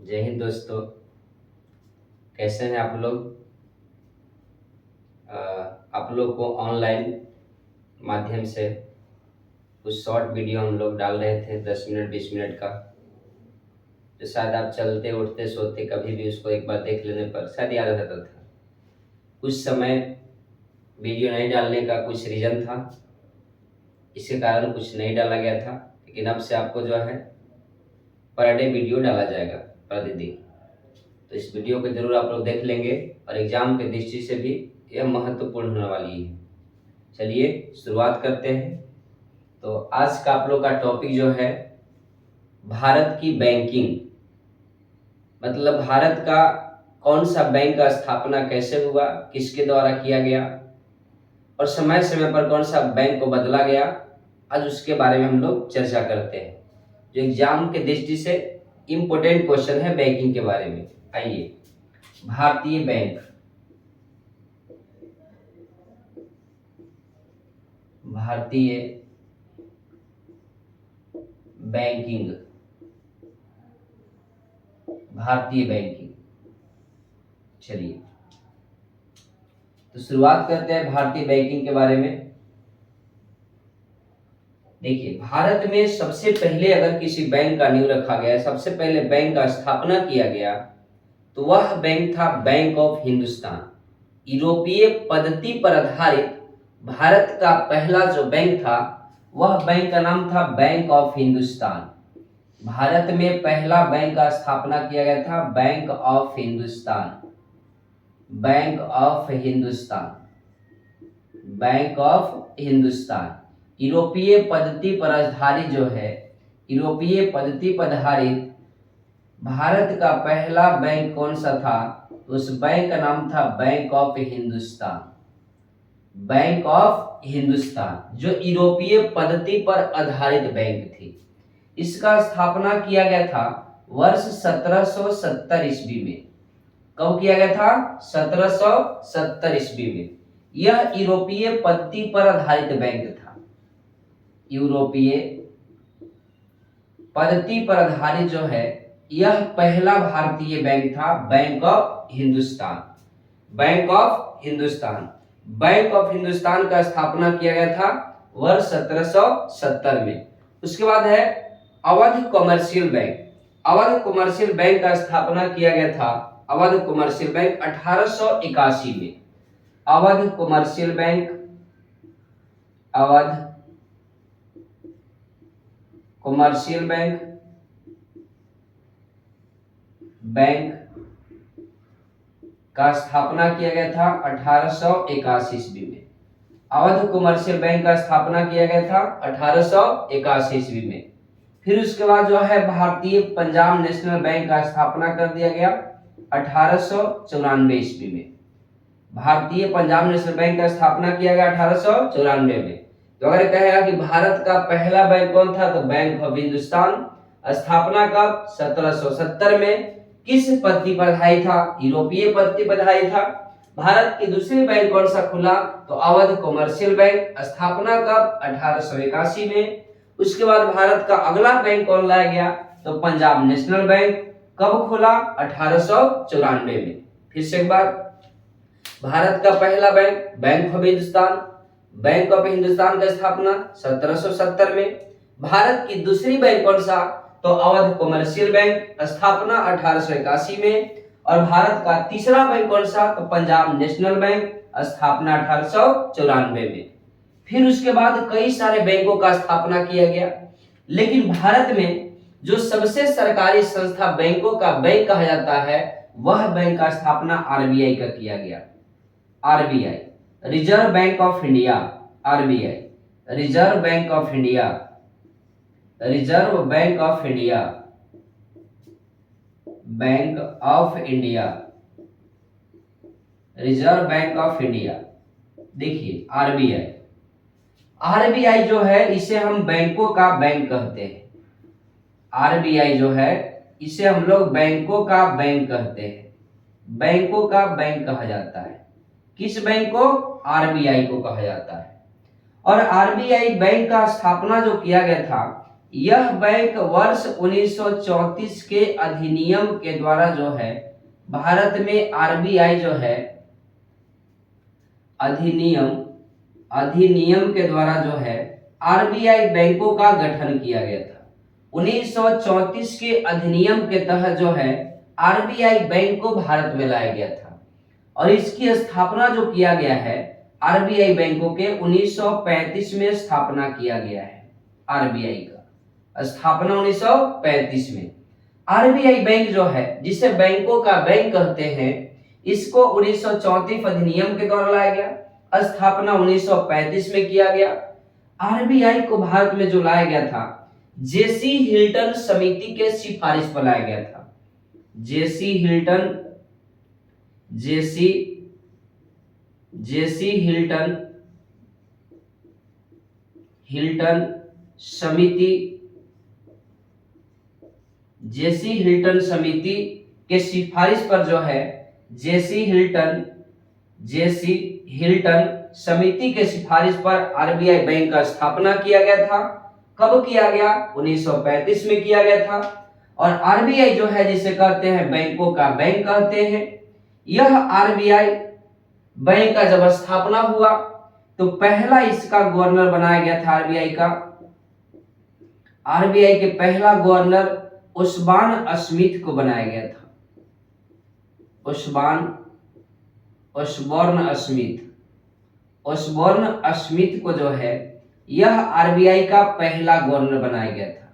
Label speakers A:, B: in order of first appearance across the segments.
A: जय हिंद दोस्तों। कैसे हैं आप लोग? अ, आप लोग को ऑनलाइन माध्यम से कुछ शॉर्ट वीडियो हम लोग डाल रहे थे 10 मिनट 20 मिनट का। तो शायद आप चलते उठते सोते कभी भी उसको एक बार देख लेने पर शायद याद रहता था। कुछ समय वीडियो नहीं डालने का कुछ रीज़न था, इसी कारण कुछ नहीं डाला गया था। लेकिन अब से आपको जो है पर डे वीडियो डाला जाएगा प्रतिदिन। तो इस वीडियो को जरूर आप लोग देख लेंगे और एग्जाम के दृष्टि से भी यह महत्वपूर्ण होने वाली है। चलिए शुरुआत करते हैं। तो आज का आप लोग का टॉपिक जो है भारत की बैंकिंग, मतलब भारत का कौन सा बैंक का स्थापना कैसे हुआ, किसके द्वारा किया गया और समय समय पर कौन सा बैंक को बदला गया, आज उसके बारे में हम लोग चर्चा करते हैं। जो एग्जाम के दृष्टि से इम्पोर्टेंट क्वेश्चन है बैंकिंग के बारे में। आइए, भारतीय बैंक, भारतीय बैंकिंग, भारतीय बैंकिंग। चलिए तो शुरुआत करते हैं भारतीय बैंकिंग के बारे में। देखिए, भारत में सबसे पहले अगर किसी बैंक का नींव रखा गया, सबसे पहले बैंक का स्थापना किया गया, तो वह बैंक था बैंक ऑफ हिंदुस्तान। यूरोपीय पद्धति पर आधारित भारत का पहला जो बैंक था वह बैंक का नाम था बैंक ऑफ हिंदुस्तान। भारत में पहला बैंक का स्थापना किया गया था bank of Hindustan, bank of Hindustan, bank of Hindustan. यूरोपीय पद्धति पर आधारित जो है, यूरोपीय पद्धति पर आधारित भारत का पहला बैंक कौन सा था? तो उस बैंक का नाम था bank of Hindustan, bank of Hindustan, जो यूरोपीय पद्धति पर आधारित बैंक थी। इसका स्थापना किया गया था वर्ष 1770 ईस्वी में। कब किया गया था? 1770 ईस्वी में। यह यूरोपीय पद्धति पर आधारित बैंक था। यूरोपीय पद्धति पर आधारित जो है यह पहला भारतीय बैंक था, bank of Hindustan, bank of Hindustan. Bank of Hindustan का स्थापना किया गया था वर्ष 1770 में। उसके बाद है Awadh commercial bank. Awadh commercial bank का स्थापना किया गया था, अवध कॉमर्शियल बैंक 1881 में। Awadh commercial bank, Awadh commercial bank, bank का स्थापना किया गया था 1881 ईस्वी में। अवध कॉमर्शियल बैंक का स्थापना किया गया था 1881 ईस्वी में। फिर उसके बाद जो है भारतीय पंजाब नेशनल बैंक का स्थापना कर दिया गया 1894 ईस्वी में। भारतीय पंजाब नेशनल बैंक का स्थापना किया गया 1894 में। तो अगर कहेगा कि भारत का पहला बैंक कौन था, तो बैंक ऑफ हिंदुस्तान। स्थापना कब? 1770 में। किस पद्धति पर आधारित था? यूरोपीय पद्धति पर आधारित था। भारत की दूसरी बैंक कौन सा खुला? तो अवध कॉमर्शियल बैंक। स्थापना कब? 1881 में। उसके बाद भारत का अगला बैंक कौन लाया गया? तो पंजाब नेशनल बैंक। कब खुला? 1894 में। फिर से एक बार, भारत का पहला bank bank of Hindustan, bank of Hindustan का स्थापना 1770 में। भारत की दूसरी बैंक कौन सा? तो अवध कॉमर्शियल बैंक। स्थापना 1881 में। और भारत का तीसरा बैंक कौन सा? तो पंजाब नेशनल बैंक। स्थापना 1894 में। फिर उसके बाद कई सारे बैंकों का स्थापना किया गया, लेकिन भारत में जो सबसे सरकारी संस्था बैंकों का बैंक कहा जाता है, वह बैंक का स्थापना आरबीआई का किया गया। RBI, reserve bank of India. RBI, reserve bank of India, reserve bank of India, bank of India, reserve bank of India. देखिए आरबीआई, आरबीआई जो है इसे हम बैंकों का बैंक कहते हैं। आरबीआई जो है इसे हम लोग बैंकों का बैंक कहते हैं, बैंकों का बैंक कहा जाता है। किस बैंक को? आरबीआई को कहा जाता है। और आरबीआई बैंक का स्थापना जो किया गया था, यह बैंक वर्ष 1934 के अधिनियम के द्वारा जो है भारत में आरबीआई जो है अधिनियम के द्वारा जो है आरबीआई बैंकों का गठन किया गया था। 1934 के अधिनियम के तहत जो है आरबीआई बैंक को भारत में लाया गया था और इसकी स्थापना जो किया गया है आरबीआई बैंकों के 1935 में स्थापना किया गया है। आरबीआई का स्थापना 1935 में। आरबीआई बैंक जो है जिसे बैंकों का बैंक कहते हैं, इसको 1934 अधिनियम के द्वारा लाया गया, स्थापना 1935 में किया गया। आरबीआई को भारत में जो लाया गया था जेसी हिल्टन समिति के सिफारिश पर लाया गया था। जेसी हिल्टन समिति के सिफारिश पर जो है जेसी हिल्टन समिति के सिफारिश पर आरबीआई बैंक का स्थापना किया गया था। कब किया गया? 1935 में किया गया था। और आरबीआई जो है जिसे कहते हैं बैंकों का बैंक कहते हैं। यह आरबीआई बैंक का जब स्थापना हुआ तो पहला इसका गवर्नर बनाया गया था आरबीआई के पहला गवर्नर ओस्बॉर्न स्मिथ को बनाया गया था। ओस्बॉर्न स्मिथ को जो है यह आरबीआई का पहला गवर्नर बनाया गया था।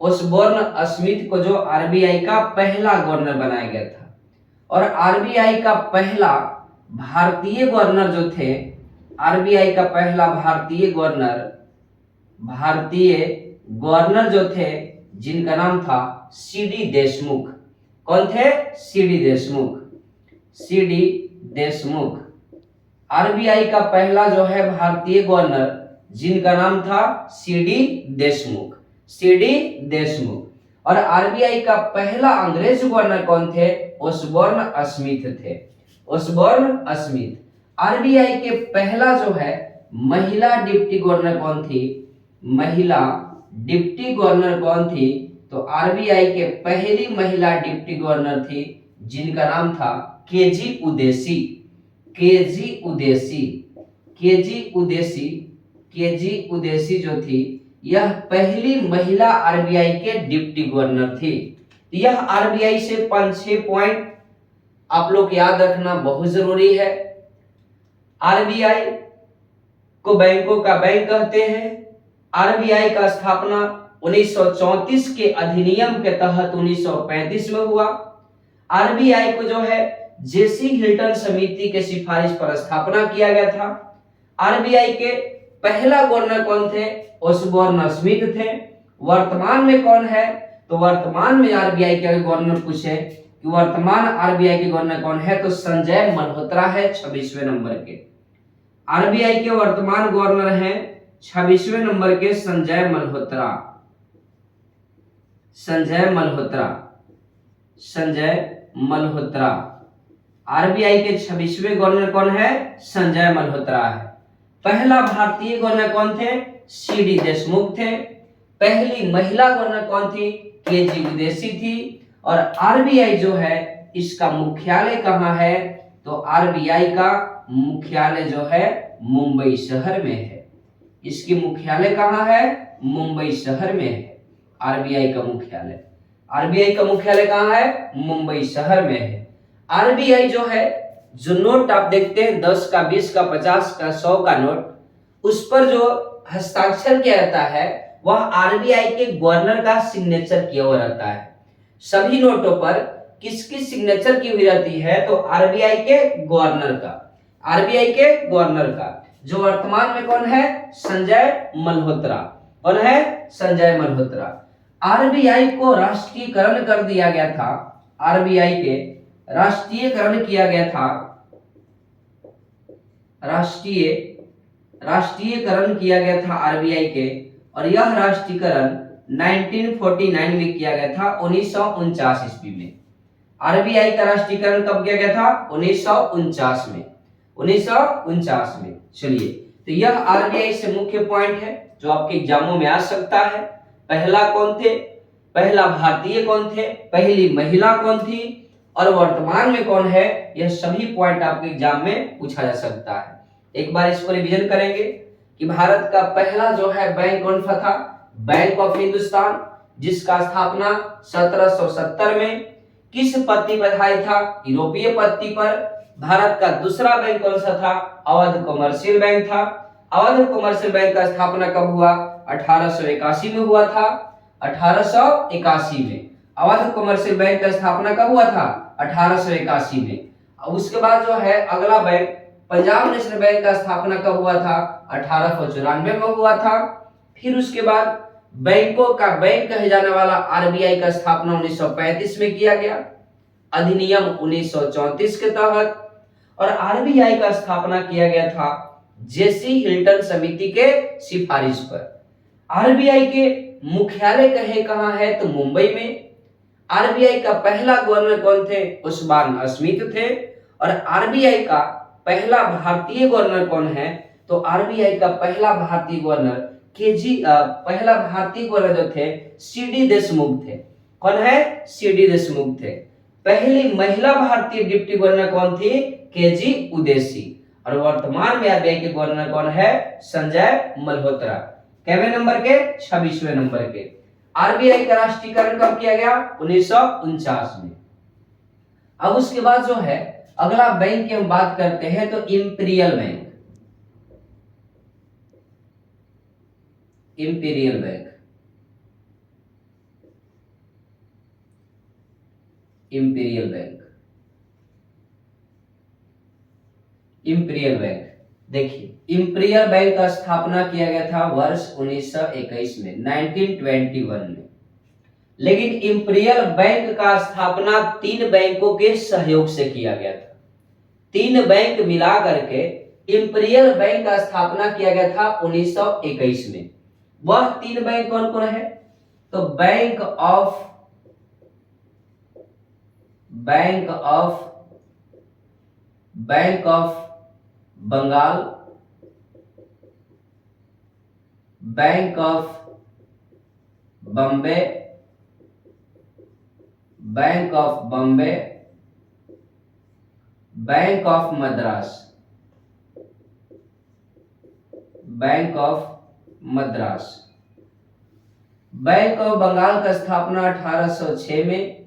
A: ओस्बॉर्न स्मिथ को जो आरबीआई का पहला गवर्नर बनाया गया था। और आरबीआई का पहला भारतीय गवर्नर जो थे, आरबीआई का पहला भारतीय गवर्नर जो थे जिनका नाम था सीडी देशमुख। कौन थे? सीडी देशमुख। आरबीआई का पहला जो है भारतीय गवर्नर जिनका नाम था सीडी देशमुख। और आरबीआई का पहला अंग्रेज गवर्नर कौन थे? ओस्बॉर्न स्मिथ थे। ओस्बॉर्न स्मिथ। आरबीआई के पहला जो है महिला डिप्टी गवर्नर कौन थी? तो आरबीआई के पहली महिला डिप्टी गवर्नर थी जिनका नाम था केजी उदेसी जो थी यह पहली महिला आरबीआई के डिप्टी गवर्नर थी। यह आरबीआई से 5-6 पॉइंट आप लोग याद रखना बहुत जरूरी है। आरबीआई को बैंकों का बैंक कहते हैं। आरबीआई का स्थापना 1934 के अधिनियम के तहत 1935 में हुआ। आरबीआई को जो है जेसी हिल्टन समिति के सिफारिश पर स्थापना किया गया था। आरबीआई के पहला गवर्नर कौन थे? ओस्बॉर्न स्मिथ थे। वर्तमान में कौन है? तो वर्तमान में आरबीआई के गवर्नर पूछे कि वर्तमान आरबीआई के गवर्नर कौन है, तो संजय मल्होत्रा है 26वें नंबर के। आरबीआई के वर्तमान गवर्नर हैं 26वें नंबर के संजय मल्होत्रा। आरबीआई के 26वें गवर्नर कौन है? संजय मल्होत्रा है। पहला भारतीय गवर्नर कौन थे? सीडी देशमुख थे। पहली महिला गवर्नर कौन थी? केजी उदेसी थी। और आरबीआई जो है इसका मुख्यालय कहाँ है? तो आरबीआई का मुख्यालय जो है मुंबई शहर में है। इसकी मुख्यालय कहाँ है? मुंबई शहर में है आरबीआई का मुख्यालय। आरबीआई का मुख्यालय कहाँ है? मुंबई शहर में है। आरबीआई जो है जो नोट आप देखते हैं 10 का, 20 का, 50 का, 100 का नोट, उस पर जो हस्ताक्षर किया जाता है वह आरबीआई के गवर्नर का सिग्नेचर किया हुआ रहता है। सभी नोटों पर किसकी सिग्नेचर की हुई रहती है? तो आरबीआई के गवर्नर का। जो वर्तमान में कौन है? संजय मल्होत्रा। कौन है? संजय मल्होत्रा। आरबीआई को राष्ट्रीयकरण कर दिया गया था। आरबीआई के राष्ट्रीयकरण किया गया था। राष्ट्रीयकरण किया गया था आरबीआई के, और यह राष्ट्रीयकरण 1949 में किया गया था, 1949 ईस्वी में। आरबीआई का राष्ट्रीयकरण कब किया गया था? 1949 में। चलिए, तो यह आरबीआई से मुख्य पॉइंट है जो आपके एग्जामों में आ सकता है। पहला कौन थे, पहला भारतीय कौन थे, पहली महिला कौन थी और वर्तमान में कौन है, यह सभी पॉइंट आपके एग्जाम में पूछा जा सकता है। एक बार इसको रिवीजन करेंगे कि भारत का पहला जो है बैंक कौन सा था, बैंक ऑफ हिंदुस्तान, जिसका स्थापना 1770 में किस पत्ती पर था, यूरोपीय पत्ती पर। भारत का दूसरा बैंक कौन सा था, अवध कॉमर्शियल बैंक था। अवध कॉमर्शियल बैंक का स्थापना कब हुआ, 1881 में हुआ था। 1881 में अवध कॉमर्शियल बैंक का स्थापना कब हुआ था, 1881 में। उसके बाद जो है अगला बैंक पंजाब नेशनल बैंक का स्थापना कब हुआ था, 1894 में हुआ था। फिर उसके बाद बैंकों का बैंक कहे जाने वाला आरबीआई का स्थापना 1935 में किया गया, अधिनियम 1934 के तहत। और आरबीआई का स्थापना किया गया था जेसी हिल्टन समिति के सिफारिश पर। आरबीआई के मुख्यालय कहे कहां है, तो मुंबई में। आरबीआई का पहला गवर्नर कौन थे, उस्मान स्मिथ थे। और आरबीआई का पहला भारतीय गवर्नर कौन है, तो आरबीआई का पहला भारतीय गवर्नर पहला भारतीय गवर्नर जो थे सीडी देशमुख थे। कौन है, सीडी देशमुख थे। पहली महिला भारतीय डिप्टी गवर्नर कौन थी, केजी उदेसी। और वर्तमान में आरबीआई के गवर्नर कौन है, संजय मल्होत्रा। कैवे नंबर के, 26वें नंबर के। आरबीआई का राष्ट्रीयकरण कब किया गया, 1949 में। अब उसके बाद जो है अगला बैंक की हम बात करते हैं तो imperial bank. Imperial bank, imperial bank, imperial bank. देखिए इंपीरियल बैंक का स्थापना किया गया था वर्ष 1921 में, 1921 में। लेकिन इंपीरियल बैंक का स्थापना 3 बैंकों के सहयोग से किया गया था। 3 बैंक मिला करके इंपीरियल बैंक का स्थापना किया गया था 1921 में। वह 3 बैंक कौन कौन है, तो bank of Bengal, bank of Bombay, bank of Bombay, bank of Madras, bank of Madras. Bank of Bengal का स्थापना 1806 में,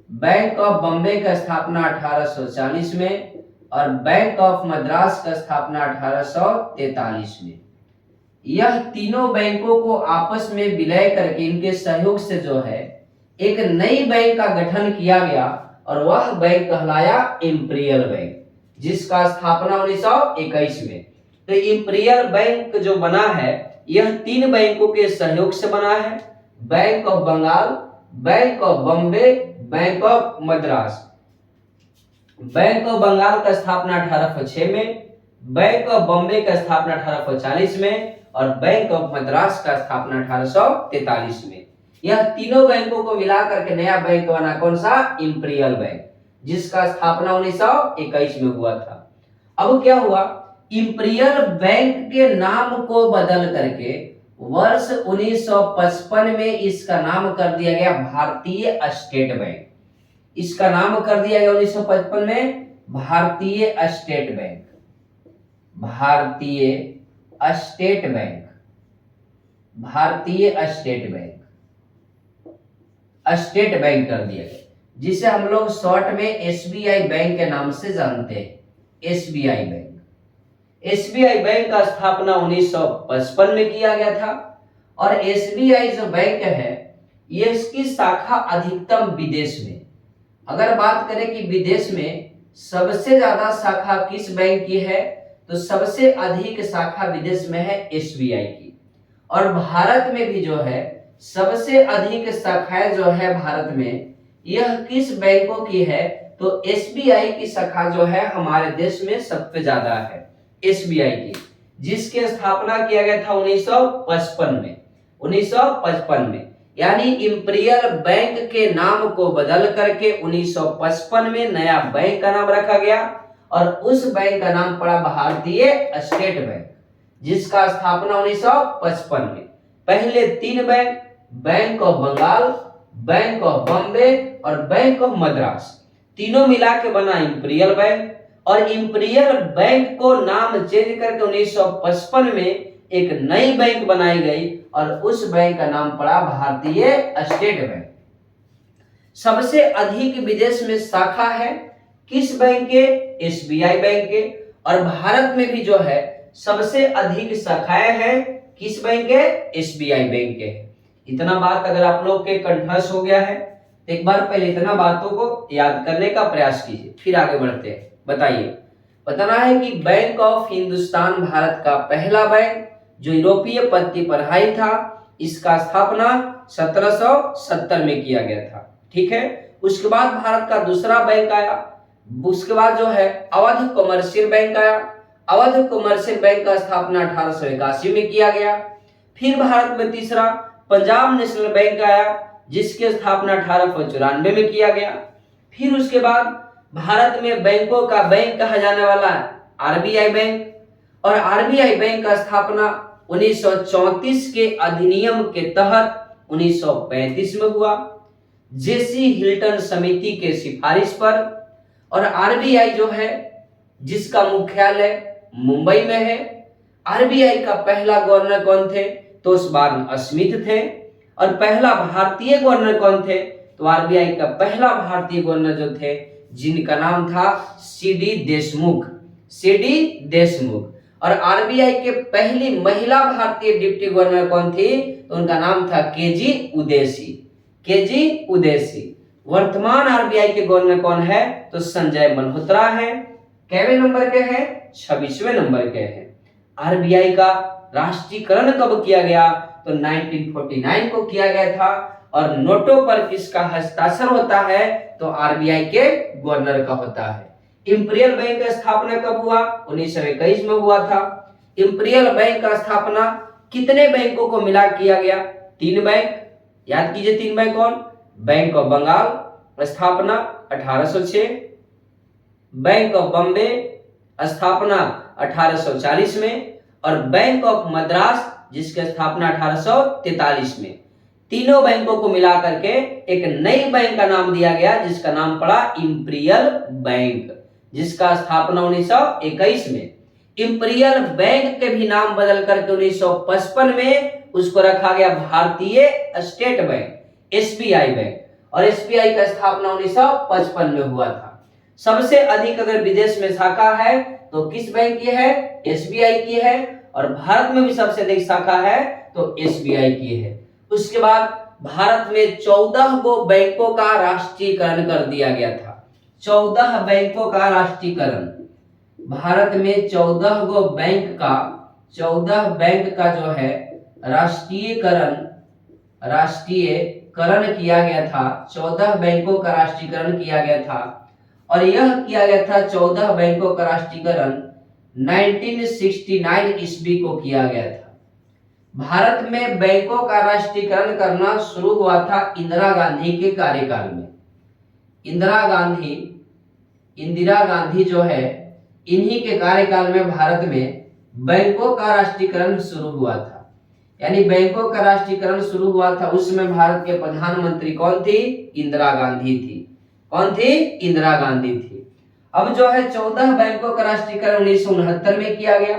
A: बैंक ऑफ बॉम्बे का स्थापना 1840 में और बैंक ऑफ मद्रास का स्थापना 1843 में। यह तीनों बैंकों को आपस में विलय करके इनके सहयोग से जो है एक नई बैंक का गठन किया गया और वह बैंक कहलाया इंपीरियल बैंक, जिसका स्थापना 1921 में। तो इंपीरियल बैंक जो बना है यह 3 बैंकों के सहयोग से बना है, bank of Bengal, bank of Bombay, bank of Madras. Bank of Bengal का स्थापना 1806 में, बैंक ऑफ बॉम्बे का स्थापना 1840 में और बैंक ऑफ मद्रास का स्थापना 1843 में। यह तीनों बैंकों को मिलाकर के नया बैंक बना कौन सा, इंपीरियल बैंक, जिसका स्थापना 1921 में हुआ था। अब क्या हुआ, इंपीरियल बैंक के नाम को बदल करके वर्ष 1955 में इसका नाम कर दिया गया भारतीय स्टेट बैंक। इसका नाम कर दिया गया 1955 में भारतीय स्टेट बैंक, भारतीय स्टेट बैंक, भारतीय स्टेट बैंक, स्टेट बैंक कर दिया गया, जिसे हम लोग शॉर्ट में एसबीआई बैंक के नाम से जानते हैं। एसबीआई बैंक, एसबीआई बैंक का स्थापना 1955 में किया गया था। और एसबीआई जो बैंक है ये इसकी शाखा अधिकतम विदेश में। अगर बात करें कि विदेश में सबसे ज्यादा शाखा किस बैंक की है, तो सबसे अधिक शाखा विदेश में है एसबीआई की। और भारत में भी जो है सबसे अधिक शाखाएं जो है भारत में, यह किस बैंकों की है, तो एसबीआई की शाखा जो है हमारे देश में सबसे ज्यादा है, एसबीआई की, जिसकी स्थापना किया गया था 1955 में। 1955 में, यानी इंपीरियल बैंक के नाम को बदल करके 1955 में नया बैंक का नाम रखा गया और उस बैंक का नाम पड़ा भारतीय स्टेट बैंक, जिसका स्थापना 1955 में। पहले 3 bank bank of Bengal, bank of Bombay और बैंक ऑफ मद्रास, तीनों मिला के बना इंपीरियल बैंक। और इंपीरियल बैंक को नाम चेंज करके 1955 में एक नई बैंक बनाई गई और उस बैंक का नाम पड़ा भारतीय स्टेट बैंक। सबसे अधिक विदेश में शाखा है किस बैंक के? एसबीआई बैंक के। और भारत में भी जो है सबसे अधिक शाखाएं हैं किस बैंक के? एसबीआई बैंक के। इतना बात अगर आप लोग के कंठस्थ हो गया है तो एक बार पहले इतना बातों को याद करने का प्रयास कीजिए, फिर आगे बढ़ते हैं। बताइए, बताना है कि बैंक ऑफ हिंदुस्तान भारत का पहला बैंक जो यूरोपीय पत्ती पर हाई था, इसका स्थापना 1770 में किया गया था। ठीक है। उसके बाद भारत का दूसरा बैंक आया, उसके बाद जो है अवध कॉमर्शियल बैंक आया। अवध कॉमर्शियल बैंक का स्थापना 1881 में किया गया। फिर भारत में तीसरा पंजाब नेशनल बैंक आया जिसकी स्थापना 1894 में किया गया। फिर उसके बाद भारत में बैंकों का बैंक कहा जाने वाला आरबीआई बैंक, और आरबीआई बैंक का स्थापना 1934 के अधिनियम के तहत 1935 में हुआ जेसी हिल्टन समिति के सिफारिश पर। और आरबीआई जो है जिसका मुख्यालय मुंबई में है। आरबीआई का पहला गवर्नर कौन थे? तो तोषबार्न स्मिथ थे। और पहला भारतीय गवर्नर कौन थे? तो आरबीआई का पहला भारतीय गवर्नर जो थे जिनका नाम था सीडी देशमुख, सीडी देशमुख। और आरबीआई के पहली महिला भारतीय डिप्टी गवर्नर कौन थी? तो उनका नाम था केजी उदेसी, केजी उदेसी। वर्तमान आरबीआई के गवर्नर कौन है? तो संजय मल्होत्रा है। कैवे नंबर के हैं? 26वें नंबर के हैं। आरबीआई का राष्ट्रीयकरण कब किया गया? तो 1949 को किया गया था। और नोटों पर किसका हस्ताक्षर होता है? तो आरबीआई के गवर्नर का होता है। इंपीरियल बैंक का स्थापना कब हुआ? 1921 में हुआ था। इंपीरियल बैंक का स्थापना कितने बैंकों को मिला किया गया? 3 बैंक। याद कीजिए 3 बैंक कौन? बैंक ऑफ बंगाल स्थापना 1806, बैंक ऑफ बॉम्बे स्थापना 1840 में, और बैंक ऑफ मद्रास जिसकी स्थापना 1843 में। तीनों बैंकों को मिलाकर के एक नई बैंक का नाम दिया गया जिसका नाम पड़ा इंपीरियल बैंक, जिसका स्थापना 1921 में। इंपीरियल बैंक के भी नाम बदल करके 1955 में उसको रखा गया भारतीय स्टेट बैंक, एसबीआई बैंक। और एसबीआई का स्थापना 1955 में हुआ था। सबसे अधिक अगर विदेश में शाखा है तो किस बैंक की है? एसबीआई की है। और भारत में भी सबसे अधिक शाखा है तो एसबीआई की है। उसके बाद भारत में 14 गो बैंकों का राष्ट्रीयकरण कर दिया गया था। 14 बैंकों का राष्ट्रीयकरण। भारत में 14 गो बैंक का, 14 बैंक का जो है राष्ट्रीयकरण किया गया था। 14 बैंकों का राष्ट्रीयकरण किया गया था। और यह किया गया था 14 बैंकों का राष्ट्रीयकरण 1969 ईस्वी को किया गया था। भारत में बैंकों का राष्ट्रीयकरण करना शुरू हुआ था इंदिरा गांधी के कार्यकाल में। इंदिरा गांधी जो है इन्हीं के कार्यकाल में भारत में बैंकों का राष्ट्रीयकरण शुरू हुआ था। यानी बैंकों का राष्ट्रीयकरण शुरू हुआ था, उसमें भारत के प्रधानमंत्री कौन थी? इंदिरा गांधी थी। कौन थी? इंदिरा गांधी थी। अब जो है 14 बैंकों का राष्ट्रीयकरण 1969 में किया गया।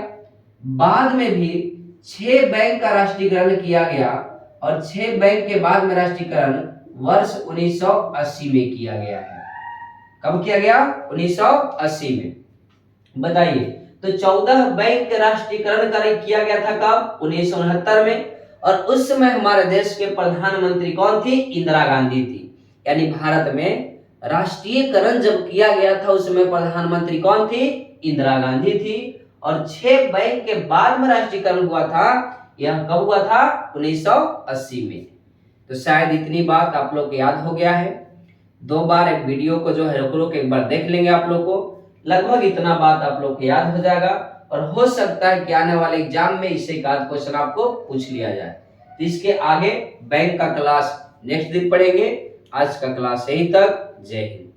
A: बाद में भी 6 बैंक का राष्ट्रीयकरण किया गया और 6 बैंक के बाद में राष्ट्रीयकरण वर्ष 1980 में किया गया है। कब किया गया? 1980 में। बताइए, तो 14 बैंक के राष्ट्रीयकरण किया गया था कब? 1969 में। और उस समय हमारे देश के प्रधानमंत्री कौन थी? इंदिरा गांधी थी। यानी भारत में राष्ट्रीयकरण जब किया गया था उस समय प्रधानमंत्री कौन थी? इंदिरा गांधी थी। और 6 बैंक के बाद में राष्ट्रीयकरण हुआ था। यह कब हुआ था? 1980 में। तो शायद इतनी बात आप लोग को याद हो गया है। 2 बार एक वीडियो को जो है रोक एक बार देख लेंगे आप लोग को, लगभग इतना बात आप लोग को याद हो जाएगा। और हो सकता है कि आने वाले एग्जाम में इससे एक आध क्वेश्चन आपको पूछ लिया जाए। तो इसके आगे बैंक का क्लास नेक्स्ट दिन पढ़ेंगे। आज का क्लास यहीं तक। जय हिंद।